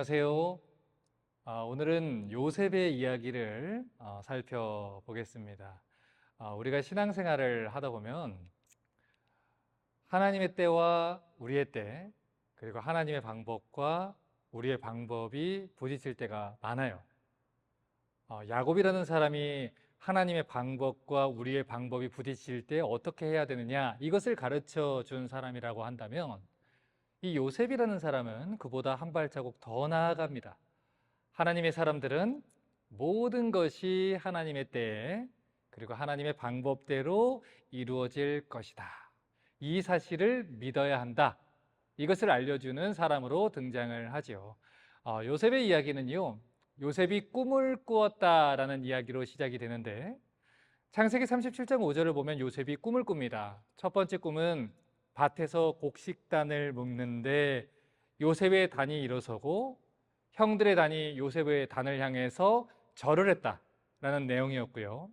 안녕하세요. 오늘은 요셉의 이야기를 살펴보겠습니다. 우리가 신앙생활을 하다 보면 하나님의 때와 우리의 때, 그리고 하나님의 방법과 우리의 방법이 부딪힐 때가 많아요. 야곱이라는 사람이 하나님의 방법과 우리의 방법이 부딪힐 때 어떻게 해야 되느냐, 이것을 가르쳐 준 사람이라고 한다면 이 요셉이라는 사람은 그보다 한 발자국 더 나아갑니다. 하나님의 사람들은 모든 것이 하나님의 때에 그리고 하나님의 방법대로 이루어질 것이다. 이 사실을 믿어야 한다. 이것을 알려주는 사람으로 등장을 하죠. 요셉의 이야기는요, 요셉이 꿈을 꾸었다라는 이야기로 시작이 되는데 창세기 37장 5절을 보면 요셉이 꿈을 꿉니다. 첫 번째 꿈은 밭에서 곡식단을 묶는데 요셉의 단이 일어서고 형들의 단이 요셉의 단을 향해서 절을 했다라는 내용이었고요.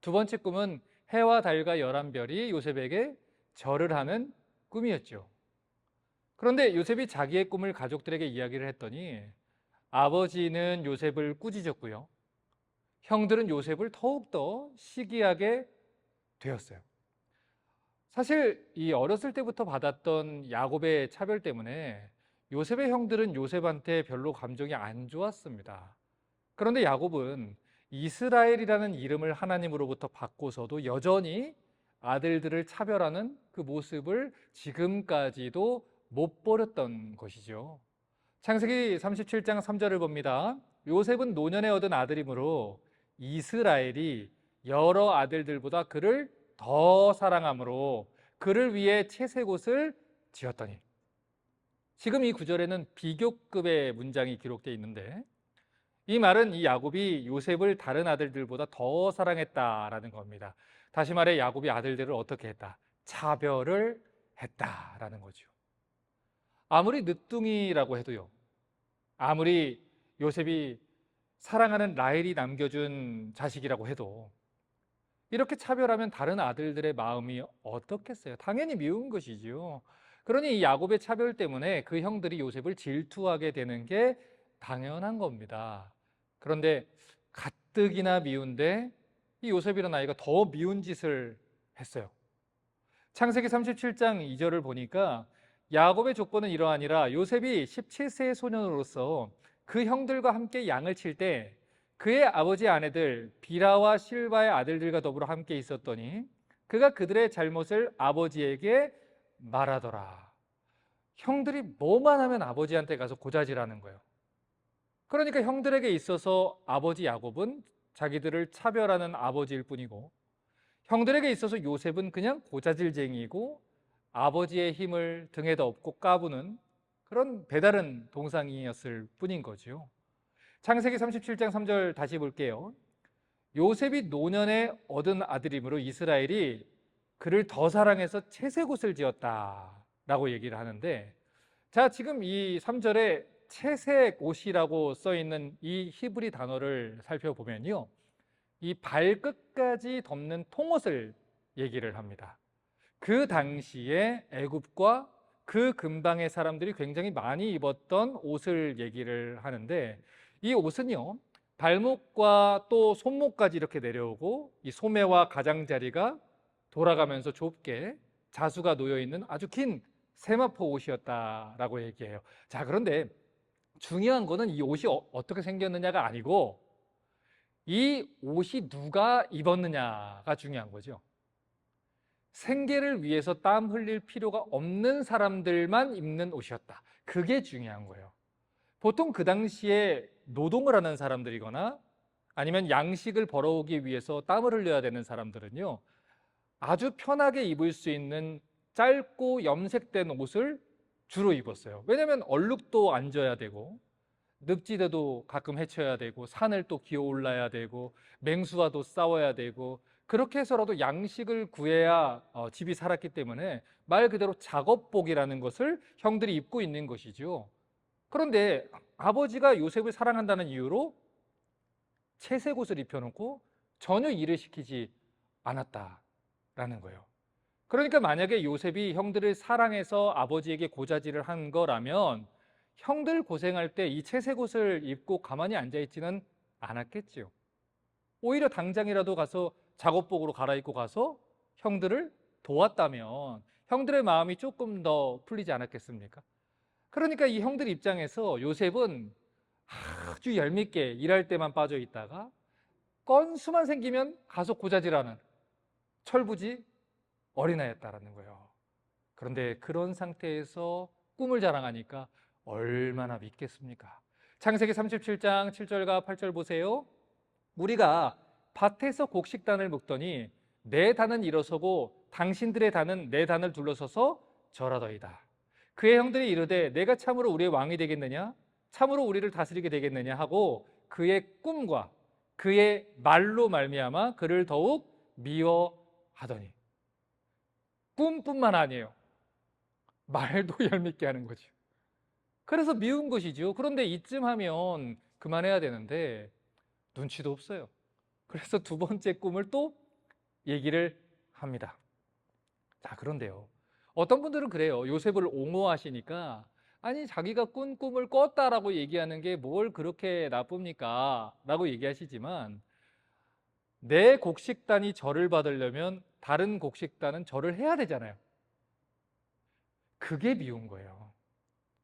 두 번째 꿈은 해와 달과 11별이 요셉에게 절을 하는 꿈이었죠. 그런데 요셉이 자기의 꿈을 가족들에게 이야기를 했더니 아버지는 요셉을 꾸짖었고요. 형들은 요셉을 더욱더 시기하게 되었어요. 사실 이 어렸을 때부터 받았던 야곱의 차별 때문에 요셉의 형들은 요셉한테 별로 감정이 안 좋았습니다. 그런데 야곱은 이스라엘이라는 이름을 하나님으로부터 받고서도 여전히 아들들을 차별하는 그 모습을 지금까지도 못 버렸던 것이죠. 창세기 37장 3절을 봅니다. 요셉은 노년에 얻은 아들이므로 이스라엘이 여러 아들들보다 그를 더 사랑함으로 그를 위해 채색옷을 지었더니. 지금 이 구절에는 비교급의 문장이 기록되어 있는데 이 말은 이 야곱이 요셉을 다른 아들들보다 더 사랑했다라는 겁니다. 다시 말해 야곱이 아들들을 어떻게 했다? 차별을 했다라는 거죠. 아무리 늦둥이라고 해도요, 아무리 요셉이 사랑하는 라헬이 남겨준 자식이라고 해도 이렇게 차별하면 다른 아들들의 마음이 어떻겠어요? 당연히 미운 것이지요. 그러니 이 야곱의 차별 때문에 그 형들이 요셉을 질투하게 되는 게 당연한 겁니다. 그런데 가뜩이나 미운데 이 요셉이라는 아이가 더 미운 짓을 했어요. 창세기 37장 2절을 보니까 야곱의 조건은 이러하니라. 요셉이 17세의 소년으로서 그 형들과 함께 양을 칠 때 그의 아버지 아내들 비라와 실바의 아들들과 더불어 함께 있었더니 그가 그들의 잘못을 아버지에게 말하더라. 형들이 뭐만 하면 아버지한테 가서 고자질하는 거예요. 그러니까 형들에게 있어서 아버지 야곱은 자기들을 차별하는 아버지일 뿐이고 형들에게 있어서 요셉은 그냥 고자질쟁이고 아버지의 힘을 등에다 업고 까부는 그런 배다른 동상이었을 뿐인 거죠. 창세기 37장 3절 다시 볼게요. 요셉이 노년에 얻은 아들이므로 이스라엘이 그를 더 사랑해서 채색옷을 지었다라고 얘기를 하는데, 자, 지금 이 3절에 채색옷이라고 써 있는 이 히브리 단어를 살펴보면요, 이 발끝까지 덮는 통옷을 얘기를 합니다. 그 당시에 애굽과 그 근방의 사람들이 굉장히 많이 입었던 옷을 얘기를 하는데, 이 옷은요, 발목과 또 손목까지 이렇게 내려오고 이 소매와 가장자리가 돌아가면서 좁게 자수가 놓여 있는 아주 긴 세마포 옷이었다라고 얘기해요. 자, 그런데 중요한 거는 이 옷이 어떻게 생겼느냐가 아니고 이 옷이 누가 입었느냐가 중요한 거죠. 생계를 위해서 땀 흘릴 필요가 없는 사람들만 입는 옷이었다. 그게 중요한 거예요. 보통 그 당시에 노동을 하는 사람들이거나 아니면 양식을 벌어오기 위해서 땀을 흘려야 되는 사람들은요, 아주 편하게 입을 수 있는 짧고 염색된 옷을 주로 입었어요. 왜냐하면 얼룩도 안 져야 되고 늪지대도 가끔 헤쳐야 되고 산을 또 기어 올라야 되고 맹수와도 싸워야 되고 그렇게 해서라도 양식을 구해야 집이 살았기 때문에 말 그대로 작업복이라는 것을 형들이 입고 있는 것이죠. 그런데 아버지가 요셉을 사랑한다는 이유로 채색옷을 입혀놓고 전혀 일을 시키지 않았다라는 거예요. 그러니까 만약에 요셉이 형들을 사랑해서 아버지에게 고자질을 한 거라면 형들 고생할 때 이 채색 옷을 입고 가만히 앉아있지는 않았겠지요. 오히려 당장이라도 가서 작업복으로 갈아입고 가서 형들을 도왔다면 형들의 마음이 조금 더 풀리지 않았겠습니까? 그러니까 이 형들 입장에서 요셉은 아주 얄밉게 일할 때만 빠져 있다가 건수만 생기면 가서 고자질하는 철부지 어린아이였다라는 거예요. 그런데 그런 상태에서 꿈을 자랑하니까 얼마나 믿겠습니까? 창세기 37장 7절과 8절 보세요. 우리가 밭에서 곡식단을 묶더니 내 단은 일어서고 당신들의 단은 내 단을 둘러서서 절하더이다. 그의 형들이 이르되 내가 참으로 우리의 왕이 되겠느냐? 참으로 우리를 다스리게 되겠느냐? 하고 그의 꿈과 그의 말로 말미암아 그를 더욱 미워하더니. 꿈뿐만 아니에요. 말도 얄밉게 하는 거죠. 그래서 미운 것이죠. 그런데 이쯤 하면 그만해야 되는데 눈치도 없어요. 그래서 두 번째 꿈을 또 얘기를 합니다. 자, 그런데요, 어떤 분들은 그래요. 요셉을 옹호하시니까 아니 자기가 꾼 꿈을 꿨다라고 얘기하는 게 뭘 그렇게 나쁩니까? 라고 얘기하시지만 내 곡식단이 절을 받으려면 다른 곡식단은 절을 해야 되잖아요. 그게 미운 거예요.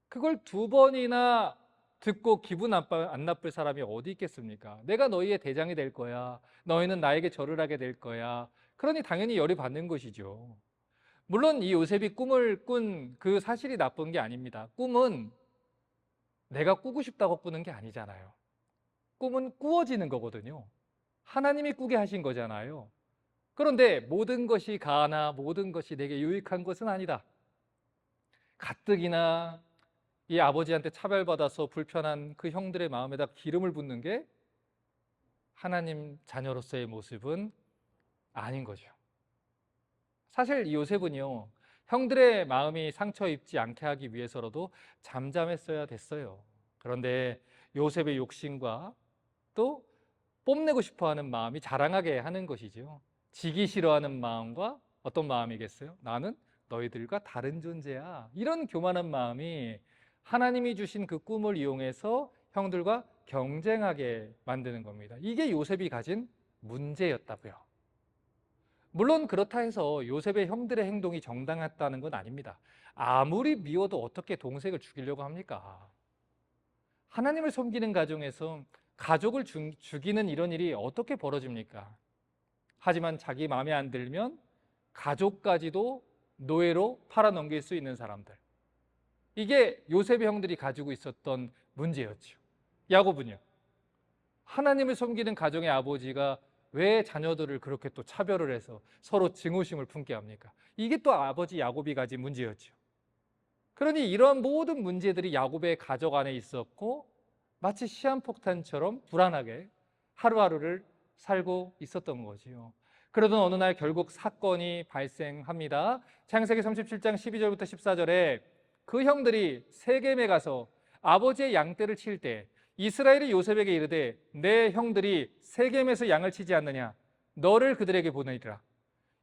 그걸 두 번이나 듣고 기분 안 나쁠 사람이 어디 있겠습니까? 내가 너희의 대장이 될 거야. 너희는 나에게 절을 하게 될 거야. 그러니 당연히 열이 받는 것이죠. 물론 이 요셉이 꿈을 꾼 그 사실이 나쁜 게 아닙니다. 꿈은 내가 꾸고 싶다고 꾸는 게 아니잖아요. 꿈은 꾸어지는 거거든요. 하나님이 꾸게 하신 거잖아요. 그런데 모든 것이 가나 모든 것이 내게 유익한 것은 아니다. 가뜩이나 이 아버지한테 차별받아서 불편한 그 형들의 마음에다 기름을 붓는 게 하나님 자녀로서의 모습은 아닌 거죠. 사실 이 요셉은요, 형들의 마음이 상처 입지 않게 하기 위해서라도 잠잠했어야 됐어요. 그런데 요셉의 욕심과 또 뽐내고 싶어하는 마음이 자랑하게 하는 것이죠. 지기 싫어하는 마음과 어떤 마음이겠어요? 나는 너희들과 다른 존재야. 이런 교만한 마음이 하나님이 주신 그 꿈을 이용해서 형들과 경쟁하게 만드는 겁니다. 이게 요셉이 가진 문제였다고요. 물론 그렇다 해서 요셉의 형들의 행동이 정당했다는 건 아닙니다. 아무리 미워도 어떻게 동생을 죽이려고 합니까? 하나님을 섬기는 가정에서 가족을 죽이는 이런 일이 어떻게 벌어집니까? 하지만 자기 마음에 안 들면 가족까지도 노예로 팔아넘길 수 있는 사람들. 이게 요셉의 형들이 가지고 있었던 문제였죠. 야곱은요, 하나님을 섬기는 가정의 아버지가 왜 자녀들을 그렇게 또 차별을 해서 서로 증오심을 품게 합니까? 이게 또 아버지 야곱이 가진 문제였죠. 그러니 이런 모든 문제들이 야곱의 가족 안에 있었고 마치 시한폭탄처럼 불안하게 하루하루를 살고 있었던 거지요. 그러던 어느 날 결국 사건이 발생합니다. 창세기 37장 12절부터 14절에 그 형들이 세겜에 가서 아버지의 양떼를 칠 때 이스라엘이 요셉에게 이르되 내 형들이 세겜에서 양을 치지 않느냐? 너를 그들에게 보내리라.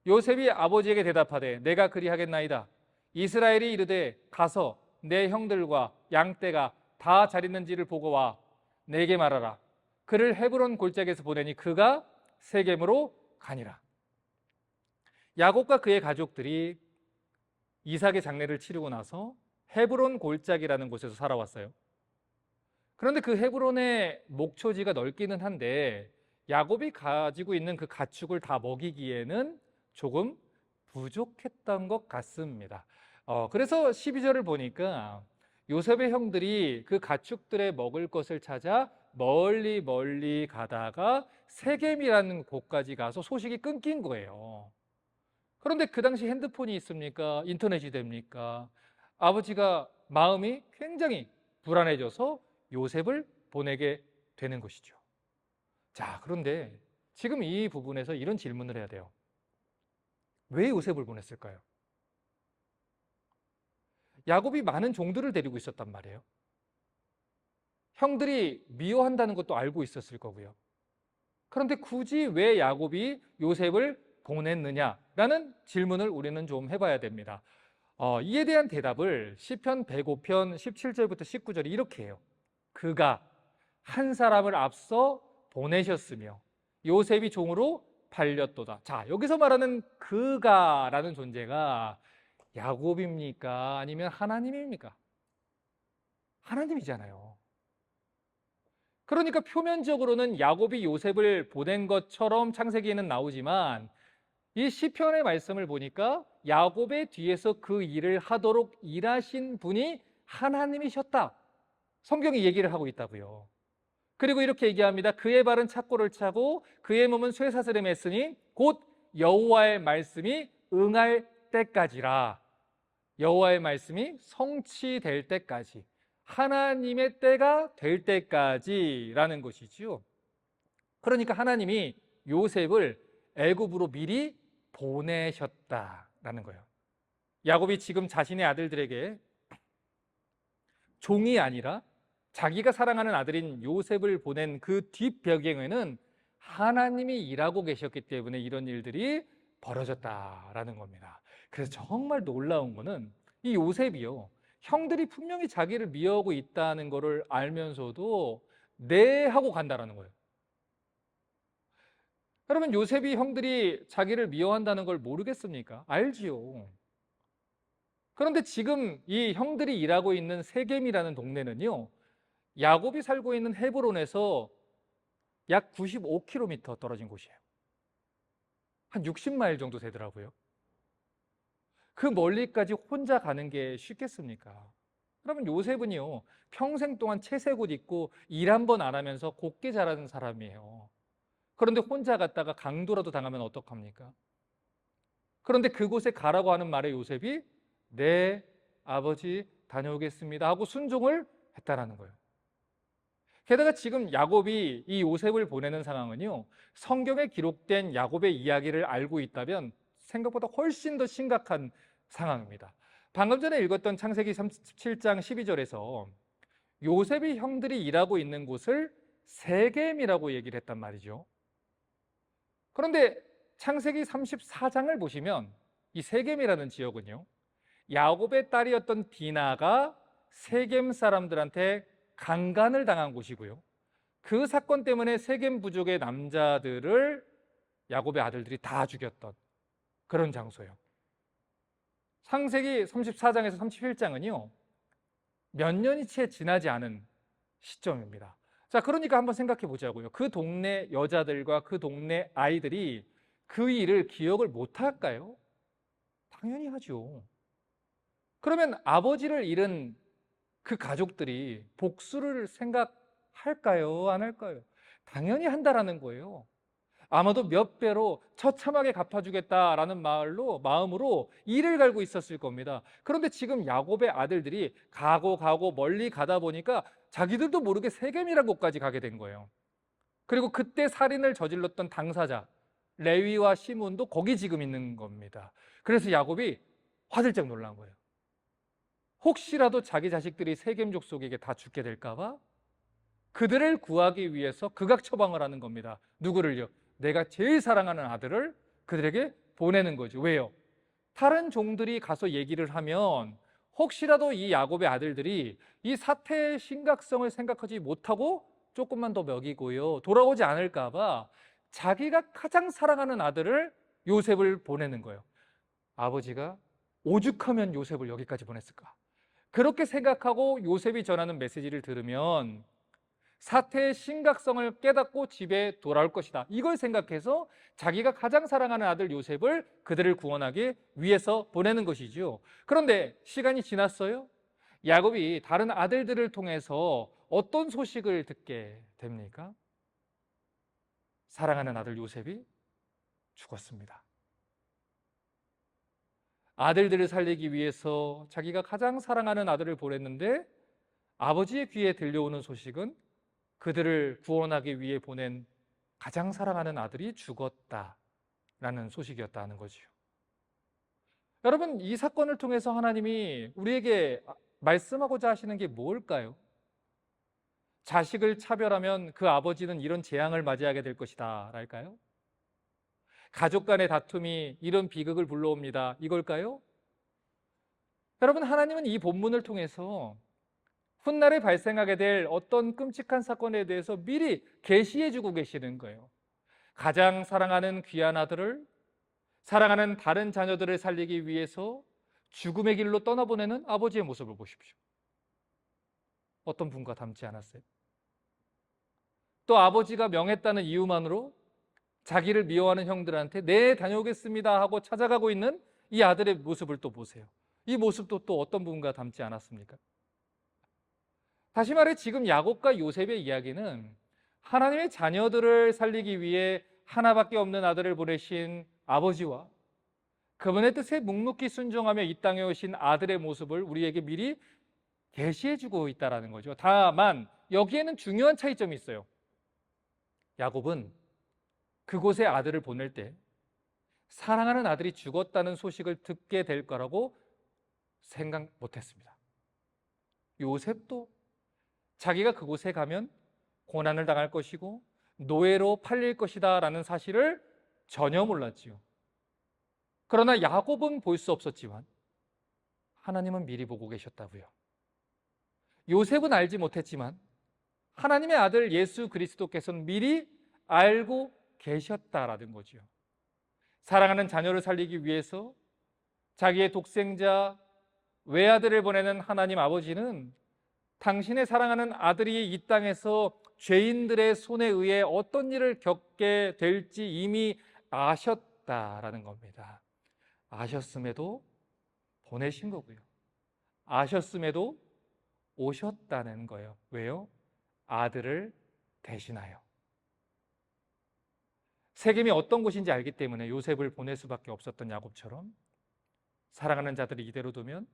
요셉이 아버지에게 대답하되 내가 그리하겠나이다. 이스라엘이 이르되 가서 내 형들과 양떼가 다 잘 있는지를 보고 와 내게 말하라. 그를 헤브론 골짜기에서 보내니 그가 세겜으로 가니라. 야곱과 그의 가족들이 이삭의 장례를 치르고 나서 헤브론 골짜기라는 곳에서 살아왔어요. 그런데 그 헤브론의 목초지가 넓기는 한데 야곱이 가지고 있는 그 가축을 다 먹이기에는 조금 부족했던 것 같습니다. 그래서 12절을 보니까 요셉의 형들이 그 가축들의 먹을 것을 찾아 멀리 멀리 가다가 세겜이라는 곳까지 가서 소식이 끊긴 거예요. 그런데 그 당시 핸드폰이 있습니까? 인터넷이 됩니까? 아버지가 마음이 굉장히 불안해져서 요셉을 보내게 되는 것이죠. 자, 그런데 지금 이 부분에서 이런 질문을 해야 돼요. 왜 요셉을 보냈을까요? 야곱이 많은 종들을 데리고 있었단 말이에요. 형들이 미워한다는 것도 알고 있었을 거고요. 그런데 굳이 왜 야곱이 요셉을 보냈느냐라는 질문을 우리는 좀 해봐야 됩니다. 이에 대한 대답을 시편 105편 17절부터 19절이 이렇게 해요. 그가 한 사람을 앞서 보내셨으며 요셉이 종으로 팔렸도다. 자, 여기서 말하는 그가라는 존재가 야곱입니까? 아니면 하나님입니까? 하나님이잖아요. 그러니까 표면적으로는 야곱이 요셉을 보낸 것처럼 창세기에는 나오지만 이 시편의 말씀을 보니까 야곱의 뒤에서 그 일을 하도록 일하신 분이 하나님이셨다. 성경이 얘기를 하고 있다고요. 그리고 이렇게 얘기합니다. 그의 발은 착고를 차고 그의 몸은 쇠사슬에 맸으니 곧 여호와의 말씀이 응할 때까지라. 여호와의 말씀이 성취될 때까지, 하나님의 때가 될 때까지라는 것이지요. 그러니까 하나님이 요셉을 애굽으로 미리 보내셨다라는 거예요. 야곱이 지금 자신의 아들들에게 종이 아니라 자기가 사랑하는 아들인 요셉을 보낸 그 뒷배경에는 하나님이 일하고 계셨기 때문에 이런 일들이 벌어졌다라는 겁니다. 그래서 정말 놀라운 거는 이 요셉이요, 형들이 분명히 자기를 미워하고 있다는 것을 알면서도 네 하고 간다라는 거예요. 여러분, 요셉이 형들이 자기를 미워한다는 걸 모르겠습니까? 알지요. 그런데 지금 이 형들이 일하고 있는 세겜이라는 동네는요, 야곱이 살고 있는 헤브론에서 약 95km 떨어진 곳이에요. 한 60마일 정도 되더라고요. 그 멀리까지 혼자 가는 게 쉽겠습니까? 그러면 요셉은요, 평생 동안 채색 옷 입고 일 한 번 안 하면서 곱게 자라는 사람이에요. 그런데 혼자 갔다가 강도라도 당하면 어떡합니까? 그런데 그곳에 가라고 하는 말에 요셉이 네, 아버지 다녀오겠습니다 하고 순종을 했다라는 거예요. 게다가 지금 야곱이 이 요셉을 보내는 상황은요, 성경에 기록된 야곱의 이야기를 알고 있다면 생각보다 훨씬 더 심각한 상황입니다. 방금 전에 읽었던 창세기 37장 12절에서 요셉의 형들이 일하고 있는 곳을 세겜이라고 얘기를 했단 말이죠. 그런데 창세기 34장을 보시면 이 세겜이라는 지역은요, 야곱의 딸이었던 디나가 세겜 사람들한테 강간을 당한 곳이고요, 그 사건 때문에 세겜 부족의 남자들을 야곱의 아들들이 다 죽였던 그런 장소예요. 창세기 34장에서 31장은요 몇 년이 채 지나지 않은 시점입니다. 자, 그러니까 한번 생각해 보자고요. 그 동네 여자들과 그 동네 아이들이 그 일을 기억을 못 할까요? 당연히 하죠. 그러면 아버지를 잃은 그 가족들이 복수를 생각할까요? 안 할까요? 당연히 한다라는 거예요. 아마도 몇 배로 처참하게 갚아주겠다라는 마음으로 이를 갈고 있었을 겁니다. 그런데 지금 야곱의 아들들이 가고 멀리 가다 보니까 자기들도 모르게 세겜이라는 곳까지 가게 된 거예요. 그리고 그때 살인을 저질렀던 당사자 레위와 시몬도 거기 지금 있는 겁니다. 그래서 야곱이 화들짝 놀란 거예요. 혹시라도 자기 자식들이 세겜 족속에게 다 죽게 될까 봐 그들을 구하기 위해서 극악 처방을 하는 겁니다. 누구를요? 내가 제일 사랑하는 아들을 그들에게 보내는 거죠. 왜요? 다른 종들이 가서 얘기를 하면 혹시라도 이 야곱의 아들들이 이 사태의 심각성을 생각하지 못하고 조금만 더 먹이고요, 돌아오지 않을까 봐 자기가 가장 사랑하는 아들을, 요셉을 보내는 거예요. 아버지가 오죽하면 요셉을 여기까지 보냈을까? 그렇게 생각하고 요셉이 전하는 메시지를 들으면 사태의 심각성을 깨닫고 집에 돌아올 것이다, 이걸 생각해서 자기가 가장 사랑하는 아들 요셉을 그들을 구원하기 위해서 보내는 것이죠. 그런데 시간이 지났어요. 야곱이 다른 아들들을 통해서 어떤 소식을 듣게 됩니까? 사랑하는 아들 요셉이 죽었습니다. 아들들을 살리기 위해서 자기가 가장 사랑하는 아들을 보냈는데 아버지의 귀에 들려오는 소식은 그들을 구원하기 위해 보낸 가장 사랑하는 아들이 죽었다라는 소식이었다는 거죠. 여러분, 이 사건을 통해서 하나님이 우리에게 말씀하고자 하시는 게 뭘까요? 자식을 차별하면 그 아버지는 이런 재앙을 맞이하게 될 것이다 랄까요? 가족 간의 다툼이 이런 비극을 불러옵니다, 이걸까요? 여러분, 하나님은 이 본문을 통해서 훗날에 발생하게 될 어떤 끔찍한 사건에 대해서 미리 계시해 주고 계시는 거예요. 가장 사랑하는 귀한 아들을, 사랑하는 다른 자녀들을 살리기 위해서 죽음의 길로 떠나보내는 아버지의 모습을 보십시오. 어떤 분과 닮지 않았어요? 또 아버지가 명했다는 이유만으로 자기를 미워하는 형들한테 네, 다녀오겠습니다 하고 찾아가고 있는 이 아들의 모습을 또 보세요. 이 모습도 또 어떤 분과 닮지 않았습니까? 다시 말해, 지금 야곱과 요셉의 이야기는 하나님의 자녀들을 살리기 위해 하나밖에 없는 아들을 보내신 아버지와 그분의 뜻에 묵묵히 순종하며 이 땅에 오신 아들의 모습을 우리에게 미리 계시해 주고 있다는 거죠. 다만 여기에는 중요한 차이점이 있어요. 야곱은 그곳에 아들을 보낼 때 사랑하는 아들이 죽었다는 소식을 듣게 될 거라고 생각 못했습니다. 요셉도 자기가 그곳에 가면 고난을 당할 것이고 노예로 팔릴 것이다 라는 사실을 전혀 몰랐지요. 그러나 야곱은 볼 수 없었지만 하나님은 미리 보고 계셨다고요. 요셉은 알지 못했지만 하나님의 아들 예수 그리스도께서는 미리 알고 계셨다라는 거죠. 사랑하는 자녀를 살리기 위해서 자기의 독생자 외아들을 보내는 하나님 아버지는 당신의 사랑하는 아들이 이 땅에서 죄인들의 손에 의해 어떤 일을 겪게 될지 이미 아셨다라는 겁니다. 아셨음에도 보내신 거고요. 아셨음에도 오셨다는 거예요. 왜요? 아들을 대신하여. 세겜이 어떤 곳인지 알기 때문에 요셉을 보낼 수밖에 없었던 야곱처럼 사랑하는 자들이 이대로 두면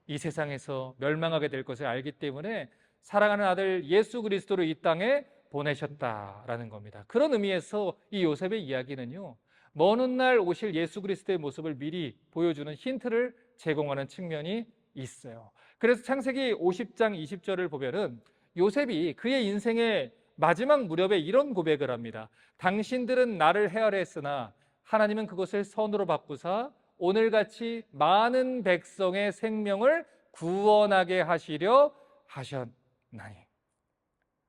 이 세상에서 멸망하게 될 것을 알기 때문에 사랑하는 아들 예수 그리스도를 이 땅에 보내셨다라는 겁니다. 그런 의미에서 이 요셉의 이야기는요, 먼 훗날 오실 예수 그리스도의 모습을 미리 보여주는 힌트를 제공하는 측면이 있어요. 그래서 창세기 50장 20절을 보면은 요셉이 그의 인생의 마지막 무렵에 이런 고백을 합니다. 당신들은 나를 헤아려 했으나 하나님은 그것을 선으로 바꾸사 오늘같이 많은 백성의 생명을 구원하게 하시려 하셨나니.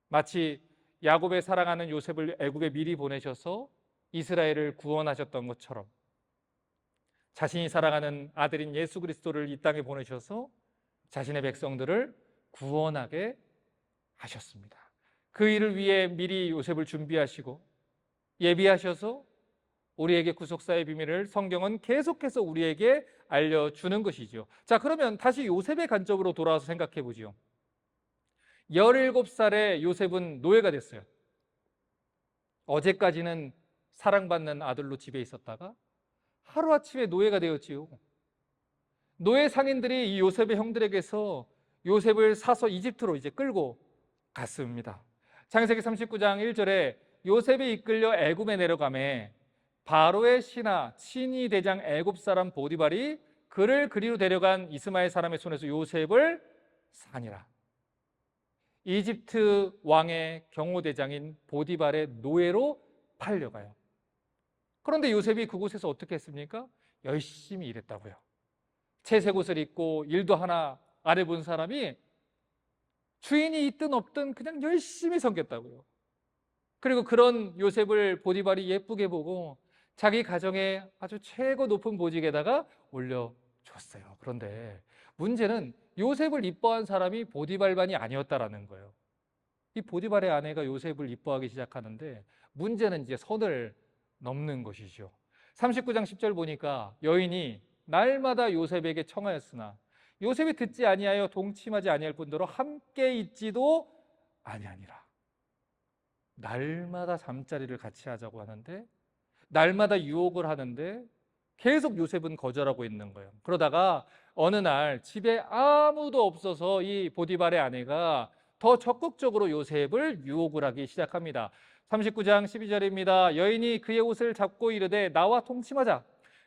마치 야곱의 사랑하는 요셉을 애굽에 미리 보내셔서 이스라엘을 구원하셨던 것처럼 자신이 사랑하는 아들인 예수 그리스도를 이 땅에 보내셔서 자신의 백성들을 구원하게 하셨습니다. 그 일을 위해 미리 요셉을 준비하시고 예비하셔서 우리에게 구속사의 비밀을 성경은 계속해서 우리에게 알려주는 것이죠. 자, 그러면 다시 요셉의 관점으로 돌아와서 생각해 보죠. 17살에 요셉은 노예가 됐어요. 어제까지는 사랑받는 아들로 집에 있었다가 하루아침에 노예가 되었지요. 노예 상인들이 이 요셉의 형들에게서 요셉을 사서 이집트로 이제 끌고 갔습니다. 창세기 39장 1절에 요셉이 이끌려 애굽에 내려가매 바로의 신하 친위 대장 애굽 사람 보디발이 그를 그리로 데려간 이스마엘 사람의 손에서 요셉을 사니라. 이집트 왕의 경호대장인 보디발의 노예로 팔려가요. 그런데 요셉이 그곳에서 어떻게 했습니까? 열심히 일했다고요. 채색옷을 입고 일도 하나 안 해본 사람이 주인이 있든 없든 그냥 열심히 섬겼다고요. 그리고 그런 요셉을 보디발이 예쁘게 보고 자기 가정에 아주 최고 높은 보직에다가 올려줬어요. 그런데 문제는 요셉을 이뻐한 사람이 보디발만이 아니었다라는 거예요. 이 보디발의 아내가 요셉을 이뻐하기 시작하는데 문제는 이제 선을 넘는 것이죠. 39장 10절 보니까 여인이 날마다 요셉에게 청하였으나 요셉이 듣지 아니하여 동침하지 아니할 뿐더러 함께 있지도 아니하니라. 날마다 잠자리를 같이 하자고 하는데 날마다 유혹을 하는데 계속 요셉은 거절하고 있는 거예요. 그러다가 어느 날 집에 아무도 없어서 이 보디발의 아내가 더 적극적으로 요셉을 유혹을 하기 시작합니다. 39장 12절입니다. 여인이 그의 옷을 잡고 이르되 나와 통침하자.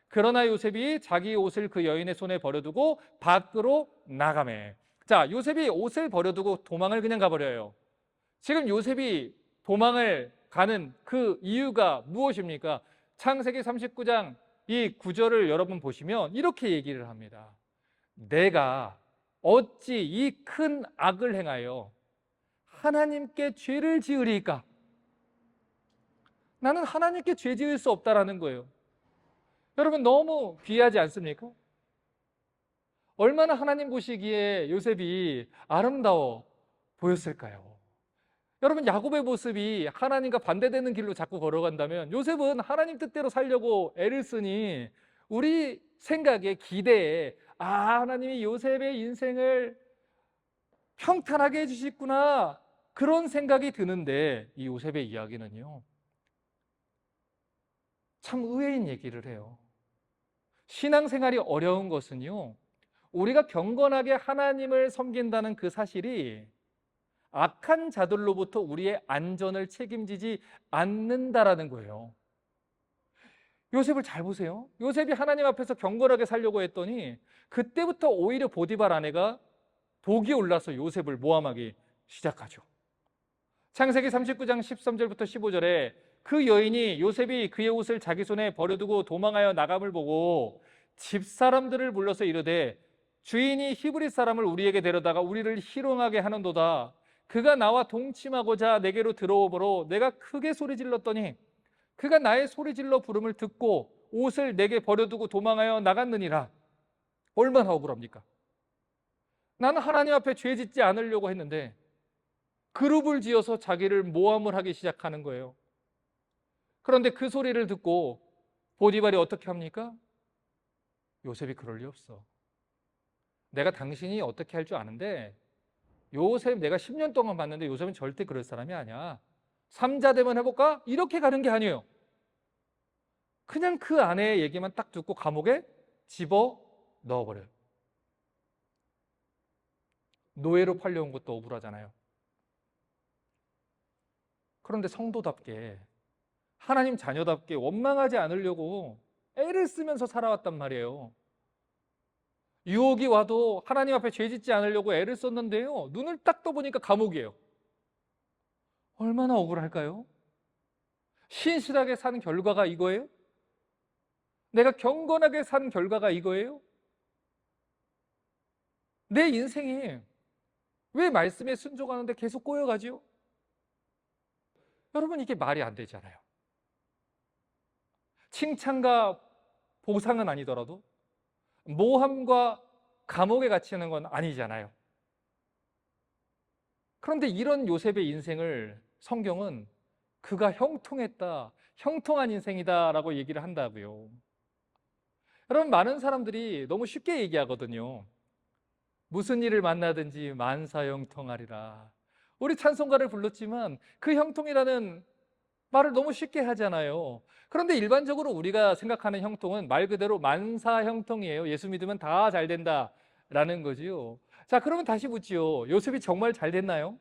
그러나 요셉이 자기 옷을 그 여인의 손에 버려두고 밖으로 나가매. 자, 요셉이 옷을 버려두고 도망을 그냥 가버려요. 지금 요셉이 도망을 가는 그 이유가 무엇입니까? 창세기 39장 이 구절을 여러분 보시면 이렇게 얘기를 합니다. 내가 어찌 이 큰 악을 행하여 하나님께 죄를 지으리까? 나는 하나님께 죄 지을 수 없다라는 거예요. 여러분, 너무 귀하지 않습니까? 얼마나 하나님 보시기에 요셉이 아름다워 보였을까요? 여러분, 야곱의 모습이 하나님과 반대되는 길로 자꾸 걸어간다면 요셉은 하나님 뜻대로 살려고 애를 쓰니 우리 생각에, 기대에 하나님이 요셉의 인생을 평탄하게 해주시구나, 그런 생각이 드는데, 이 요셉의 이야기는요, 참 의외인 얘기를 해요. 신앙생활이 어려운 것은요, 우리가 경건하게 하나님을 섬긴다는 그 사실이 악한 자들로부터 우리의 안전을 책임지지 않는다라는 거예요. 요셉을 잘 보세요. 요셉이 하나님 앞에서 경건하게 살려고 했더니 그때부터 오히려 보디발 아내가 독이 올라서 요셉을 모함하기 시작하죠. 창세기 39장 13절부터 15절에 그 여인이 요셉이 그의 옷을 자기 손에 버려두고 도망하여 나감을 보고 집사람들을 불러서 이르되 주인이 히브리 사람을 우리에게 데려다가 우리를 희롱하게 하는도다. 그가 나와 동침하고자 내게로 들어오므로 내가 크게 소리 질렀더니 그가 나의 소리 질러 부름을 듣고 옷을 내게 버려두고 도망하여 나갔느니라. 얼마나 억울합니까? 나는 하나님 앞에 죄 짓지 않으려고 했는데 그룹을 지어서 자기를 모함을 하기 시작하는 거예요. 그런데 그 소리를 듣고 보디발이 어떻게 합니까? 요셉이 그럴 리 없어. 내가 당신이 어떻게 할 줄 아는데 요셉 내가 10년 동안 봤는데 요셉은 절대 그럴 사람이 아니야. 삼자대면 해볼까? 이렇게 가는 게 아니에요. 그냥 그 아내의 얘기만 딱 듣고 감옥에 집어 넣어버려요. 노예로 팔려온 것도 억울하잖아요. 그런데 성도답게, 하나님 자녀답게 원망하지 않으려고 애를 쓰면서 살아왔단 말이에요. 유혹이 와도 하나님 앞에 죄 짓지 않으려고 애를 썼는데요, 눈을 딱 떠보니까 감옥이에요. 얼마나 억울할까요? 신실하게 산 결과가 이거예요? 내가 경건하게 산 결과가 이거예요? 내 인생이 왜 말씀에 순종하는데 계속 꼬여가지요? 여러분, 이게 말이 안 되잖아요. 칭찬과 보상은 아니더라도 모함과 감옥에 갇히는 건 아니잖아요. 그런데 이런 요셉의 인생을 성경은 그가 형통했다, 형통한 인생이다라고 얘기를 한다고요. 여러분, 많은 사람들이 너무 쉽게 얘기하거든요. 무슨 일을 만나든지 만사형통하리라. 우리 찬송가를 불렀지만 그 형통이라는 말을 너무 쉽게 하잖아요. 그런데 일반적으로 우리가 생각하는 형통은 말 그대로 만사형통이에요. 예수 믿으면 다 잘 된다라는 거지요. 자, 그러면 다시 묻지요. 요셉이 정말 잘 됐나요?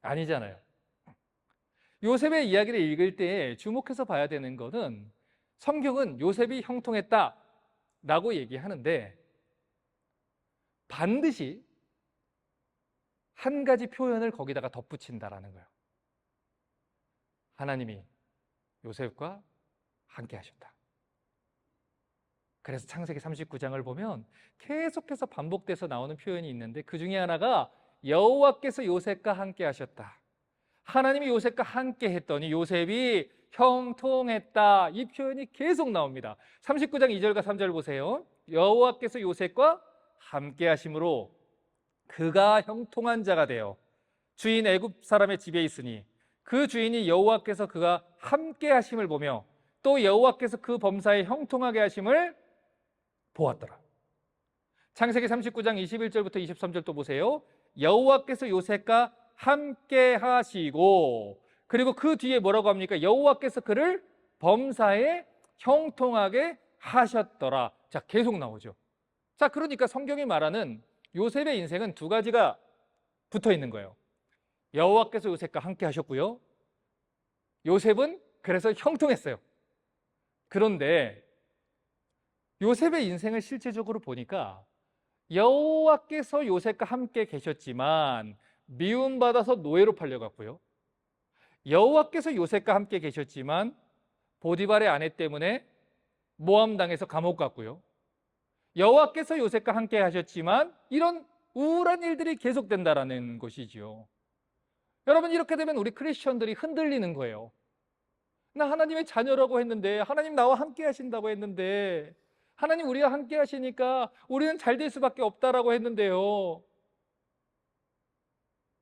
아니잖아요. 요셉의 이야기를 읽을 때 주목해서 봐야 되는 것은 성경은 요셉이 형통했다라고 얘기하는데 반드시 한 가지 표현을 거기다가 덧붙인다라는 거예요. 하나님이 요셉과 함께 하셨다. 그래서 창세기 39장을 보면 계속해서 반복돼서 나오는 표현이 있는데 그 중에 하나가 여호와께서 요셉과 함께 하셨다. 하나님이 요셉과 함께 했더니 요셉이 형통했다. 이 표현이 계속 나옵니다. 39장 2절과 3절 보세요. 여호와께서 요셉과 함께 하심으로 그가 형통한 자가 되어 주인 애굽 사람의 집에 있으니 그 주인이 여호와께서 그가 함께 하심을 보며 또 여호와께서 그 범사에 형통하게 하심을 보았더라. 창세기 39장 21절부터 23절 또 보세요. 여호와께서 요셉과 함께 하시고 그리고 그 뒤에 뭐라고 합니까? 여호와께서 그를 범사에 형통하게 하셨더라. 자, 계속 나오죠. 자, 그러니까 성경이 말하는 요셉의 인생은 두 가지가 붙어 있는 거예요. 여호와께서 요셉과 함께 하셨고요. 요셉은 그래서 형통했어요. 그런데 요셉의 인생을 실제적으로 보니까 여호와께서 요셉과 함께 계셨지만 미움받아서 노예로 팔려갔고요. 여호와께서 요셉과 함께 계셨지만 보디발의 아내 때문에 모함당해서 감옥 갔고요. 여호와께서 요셉과 함께 하셨지만 이런 우울한 일들이 계속된다라는 것이지요. 여러분, 이렇게 되면 우리 크리스천들이 흔들리는 거예요. 나 하나님의 자녀라고 했는데, 하나님 나와 함께 하신다고 했는데, 하나님 우리와 함께 하시니까 우리는 잘 될 수밖에 없다라고 했는데요.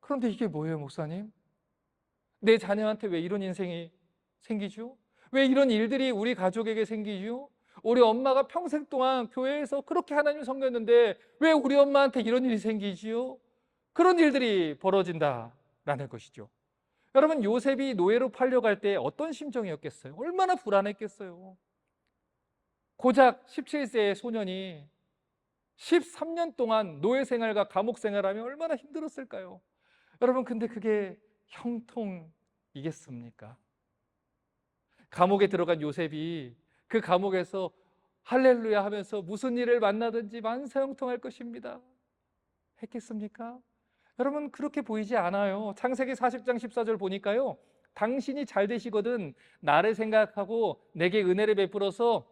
그런데 이게 뭐예요, 목사님? 내 자녀한테 왜 이런 인생이 생기죠? 왜 이런 일들이 우리 가족에게 생기죠? 우리 엄마가 평생 동안 교회에서 그렇게 하나님 섬겼는데 왜 우리 엄마한테 이런 일이 생기지요? 그런 일들이 벌어진다라는 것이죠. 여러분, 요셉이 노예로 팔려갈 때 어떤 심정이었겠어요? 얼마나 불안했겠어요? 고작 17세의 소년이 13년 동안 노예 생활과 감옥 생활하면 얼마나 힘들었을까요? 여러분, 근데 그게 형통이겠습니까? 감옥에 들어간 요셉이 그 감옥에서 할렐루야 하면서 무슨 일을 만나든지 만사형통할 것입니다 했겠습니까? 여러분, 그렇게 보이지 않아요. 창세기 40장 14절 보니까요, 당신이 잘 되시거든 나를 생각하고 내게 은혜를 베풀어서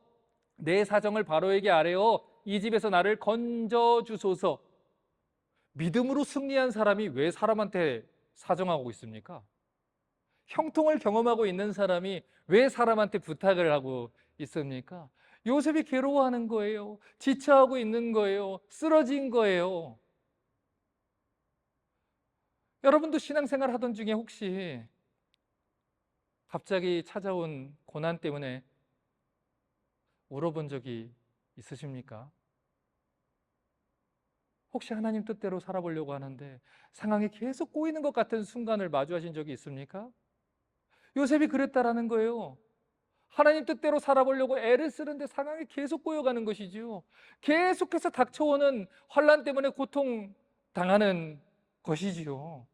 내 사정을 바로에게 아뢰어 이 집에서 나를 건져 주소서. 믿음으로 승리한 사람이 왜 사람한테 사정하고 있습니까? 형통을 경험하고 있는 사람이 왜 사람한테 부탁을 하고 있습니까? 요셉이 괴로워하는 거예요. 지쳐하고 있는 거예요. 쓰러진 거예요. 여러분도 신앙생활 하던 중에 혹시 갑자기 찾아온 고난 때문에 울어본 적이 있으십니까? 혹시 하나님 뜻대로 살아보려고 하는데 상황이 계속 꼬이는 것 같은 순간을 마주하신 적이 있습니까? 요셉이 그랬다라는 거예요. 하나님 뜻대로 살아보려고 애를 쓰는데 상황이 계속 꼬여가는 것이지요. 계속해서 닥쳐오는 환난 때문에 고통당하는 것이지요.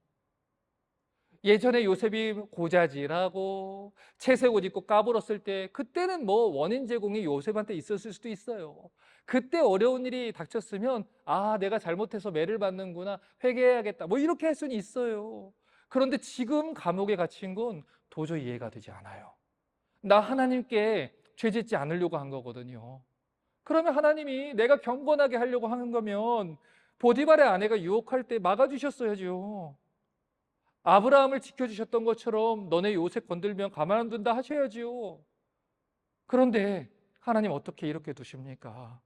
예전에 요셉이 고자질하고 채색 옷 입고 까불었을 때 그때는 뭐 원인 제공이 요셉한테 있었을 수도 있어요. 그때 어려운 일이 닥쳤으면 아, 내가 잘못해서 매를 받는구나, 회개해야겠다, 뭐 이렇게 할 수는 있어요. 그런데 지금 감옥에 갇힌 건 도저히 이해가 되지 않아요. 나 하나님께 죄 짓지 않으려고 한 거거든요. 그러면 하나님이 내가 경건하게 하려고 하는 거면 보디발의 아내가 유혹할 때 막아주셨어야죠. 아브라함을 지켜주셨던 것처럼 너네 요셉 건들면 가만 안 둔다 하셔야지요. 그런데 하나님 어떻게 이렇게 두십니까?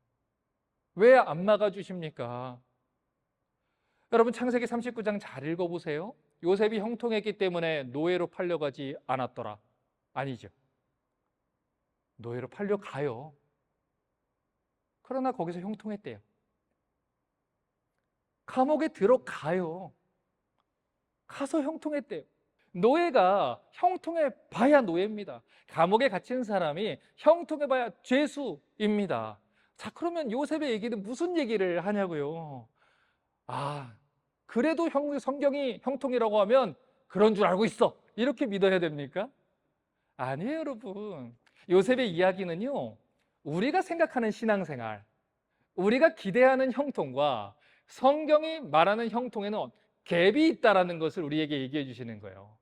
왜 안 막아주십니까? 여러분, 창세기 39장 잘 읽어보세요. 요셉이 형통했기 때문에 노예로 팔려가지 않았더라. 아니죠. 노예로 팔려가요. 그러나 거기서 형통했대요. 감옥에 들어가요. 가서 형통했대요. 노예가 형통해 봐야 노예입니다. 감옥에 갇힌 사람이 형통해 봐야 죄수입니다. 자, 그러면 요셉의 얘기는 무슨 얘기를 하냐고요? 아, 그래도 성경이 형통이라고 하면 그런 줄 알고 있어, 이렇게 믿어야 됩니까? 아니에요, 여러분. 요셉의 이야기는요, 우리가 생각하는 신앙생활, 우리가 기대하는 형통과 성경이 말하는 형통에는 갭이 있다라는 것을 우리에게 얘기해 주시는 거예요.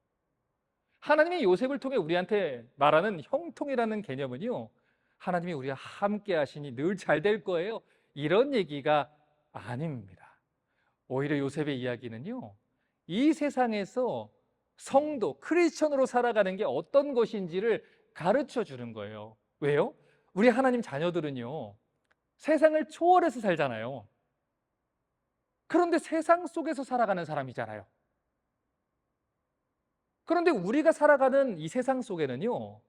하나님이 요셉을 통해 우리한테 말하는 형통이라는 개념은요, 하나님이 우리와 함께 하시니 늘 잘 될 거예요, 이런 얘기가 아닙니다. 오히려 요셉의 이야기는요, 이 세상에서 성도, 크리스천으로 살아가는 게 어떤 것인지를 가르쳐 주는 거예요. 왜요? 우리 하나님 자녀들은요, 세상을 초월해서 살잖아요. 그런데 세상 속에서 살아가는 사람이잖아요. 그런데 우리가 살아가는 이 세상 속에는요,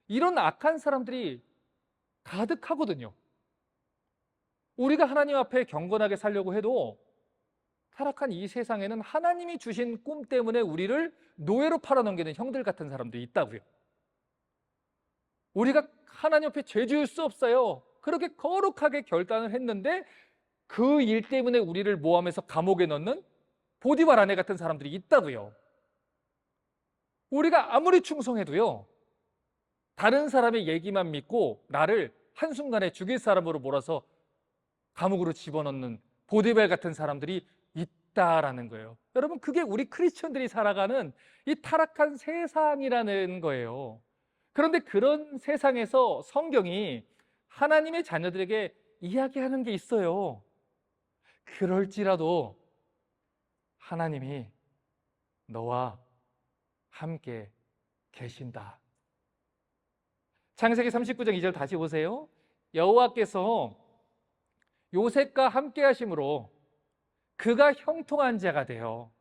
이런 악한 사람들이 가득하거든요. 우리가 하나님 앞에 경건하게 살려고 해도 타락한 이 세상에는 하나님이 주신 꿈 때문에 우리를 노예로 팔아넘기는 형들 같은 사람도 있다고요. 우리가 하나님 앞에 죄 지을 수 없어요, 그렇게 거룩하게 결단을 했는데 그 일 때문에 우리를 모함해서 감옥에 넣는 보디발 아내 같은 사람들이 있다고요. 우리가 아무리 충성해도요, 다른 사람의 얘기만 믿고 나를 한순간에 죽일 사람으로 몰아서 감옥으로 집어넣는 보디발 같은 사람들이 있다라는 거예요. 여러분, 그게 우리 크리스천들이 살아가는 이 타락한 세상이라는 거예요. 그런데 그런 세상에서 성경이 하나님의 자녀들에게 이야기하는 게 있어요. 그럴지라도 하나님이 너와 함께 계신다. 창세기 39장 2절 다시 보세요. 여호와께서 요셉과 함께 하심으로 그가 형통한 자가 되어.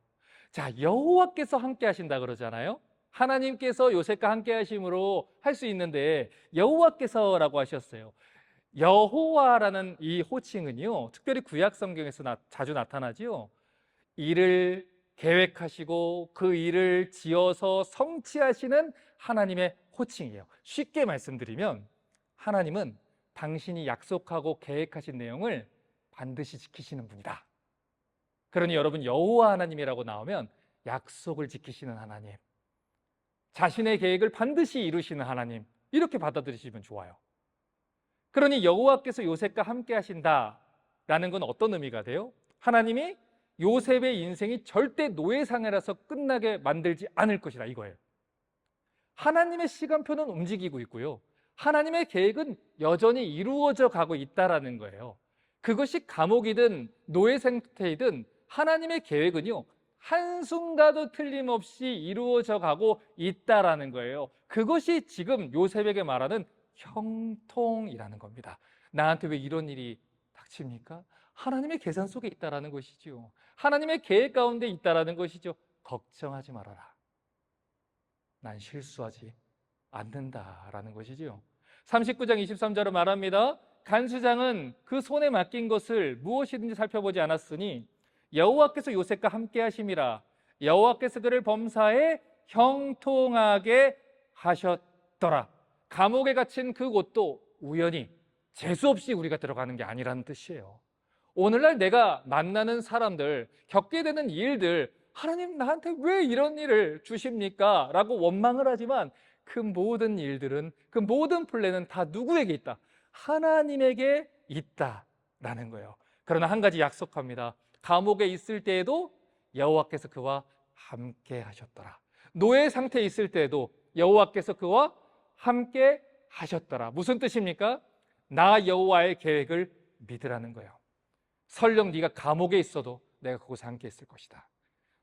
자, 여호와께서 함께 하신다 그러잖아요. 하나님께서 요셉과 함께 하심으로 할 수 있는데 여호와께서라고 하셨어요. 여호와라는 이 호칭은요, 특별히 구약 성경에서 자주 나타나지요. 일을 계획하시고 그 일을 지어서 성취하시는 하나님의 호칭이에요. 쉽게 말씀드리면 하나님은 당신이 약속하고 계획하신 내용을 반드시 지키시는 분이다. 그러니 여러분, 여호와 하나님이라고 나오면 약속을 지키시는 하나님, 자신의 계획을 반드시 이루시는 하나님, 이렇게 받아들이시면 좋아요. 그러니 여호와께서 요셉과 함께 하신다라는 건 어떤 의미가 돼요? 하나님이 요셉의 인생이 절대 노예상해라서 끝나게 만들지 않을 것이다, 이거예요. 하나님의 시간표는 움직이고 있고요, 하나님의 계획은 여전히 이루어져 가고 있다라는 거예요. 그것이 감옥이든 노예 상태이든 하나님의 계획은요, 한순간도 틀림없이 이루어져 가고 있다라는 거예요. 그것이 지금 요셉에게 말하는 형통이라는 겁니다. 나한테 왜 이런 일이 닥칩니까? 하나님의 계산 속에 있다라는 것이죠. 하나님의 계획 가운데 있다라는 것이죠. 걱정하지 말아라. 난 실수하지 않는다라는 것이죠. 39장 23절은 말합니다. 간수장은 그 손에 맡긴 것을 무엇이든지 살펴보지 않았으니 여호와께서 요셉과 함께 하심이라. 여호와께서 그를 범사에 형통하게 하셨더라. 감옥에 갇힌 그곳도 우연히 재수없이 우리가 들어가는 게 아니라는 뜻이에요. 오늘날 내가 만나는 사람들, 겪게 되는 일들, 하나님 나한테 왜 이런 일을 주십니까? 라고 원망을 하지만 그 모든 일들은, 그 모든 플랜은 다 누구에게 있다? 하나님에게 있다라는 거예요. 그러나 한 가지 약속합니다. 감옥에 있을 때에도 여호와께서 그와 함께 하셨더라. 노예 상태에 있을 때에도 여호와께서 그와 함께 하셨더라. 무슨 뜻입니까? 나 여호와의 계획을 믿으라는 거예요. 설령 네가 감옥에 있어도 내가 그곳에 함께 있을 것이다.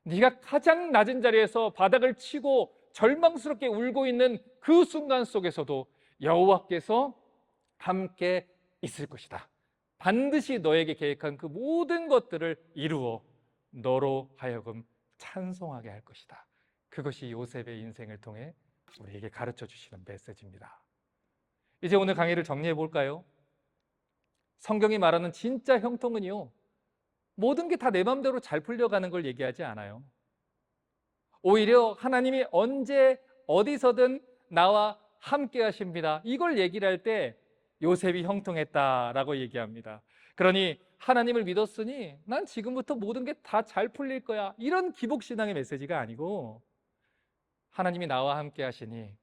네가 가장 낮은 자리에서 바닥을 치고 절망스럽게 울고 있는 그 순간 속에서도 여호와께서 함께 있을 것이다. 반드시 너에게 계획한 그 모든 것들을 이루어 너로 하여금 찬송하게 할 것이다. 그것이 요셉의 인생을 통해 우리에게 가르쳐 주시는 메시지입니다. 이제 오늘 강의를 정리해 볼까요? 성경이 말하는 진짜 형통은요, 모든 게 다 내 마음대로 잘 풀려가는 걸 얘기하지 않아요. 오히려 하나님이 언제 어디서든 나와 함께 하십니다. 이걸 얘기를 할 때 요셉이 형통했다라고 얘기합니다. 그러니 하나님을 믿었으니 난 지금부터 모든 게 다 잘 풀릴 거야, 이런 기복신앙의 메시지가 아니고, 하나님이 나와 함께 하시니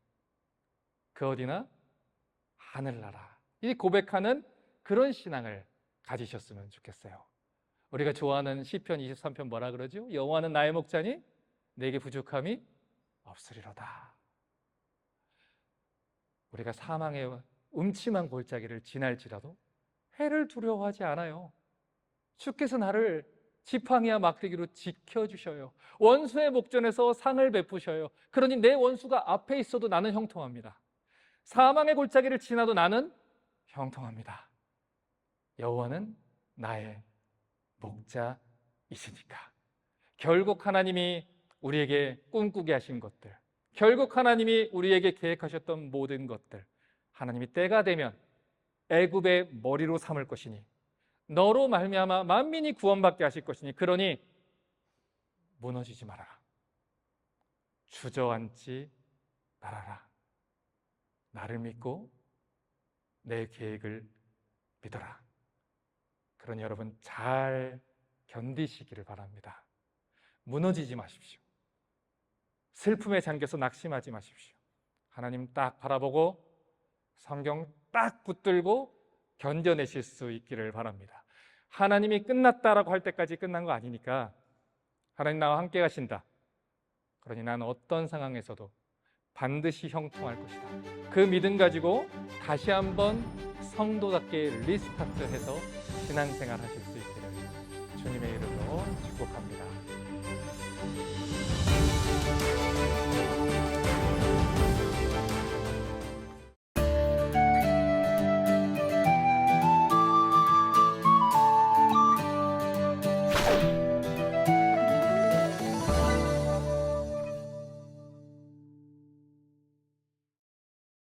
그 어디나 하늘나라, 이 고백하는 그런 신앙을 가지셨으면 좋겠어요. 우리가 좋아하는 시편 23편 뭐라 그러죠? 여호와는 나의 목자니 내게 부족함이 없으리로다. 우리가 사망의 음침한 골짜기를 지날지라도 해를 두려워하지 않아요. 주께서 나를 지팡이와 막대기로 지켜주셔요. 원수의 목전에서 상을 베푸셔요. 그러니 내 원수가 앞에 있어도 나는 형통합니다. 사망의 골짜기를 지나도 나는 형통합니다. 여호와는 나의 목자이시니까. 결국 하나님이 우리에게 꿈꾸게 하신 것들, 결국 하나님이 우리에게 계획하셨던 모든 것들, 하나님이 때가 되면 애굽의 머리로 삼을 것이니 너로 말미암아 만민이 구원받게 하실 것이니, 그러니 무너지지 말아라. 주저앉지 말아라. 나를 믿고 내 계획을 믿어라. 그러니 여러분 잘 견디시기를 바랍니다. 무너지지 마십시오. 슬픔에 잠겨서 낙심하지 마십시오. 하나님 딱 바라보고 성경 딱 붙들고 견뎌내실 수 있기를 바랍니다. 하나님이 끝났다라고 할 때까지 끝난 거 아니니까, 하나님 나와 함께 가신다. 그러니 나는 어떤 상황에서도 반드시 형통할 것이다. 그 믿음 가지고 다시 한번 성도답게 리스타트해서 신앙생활 하실 수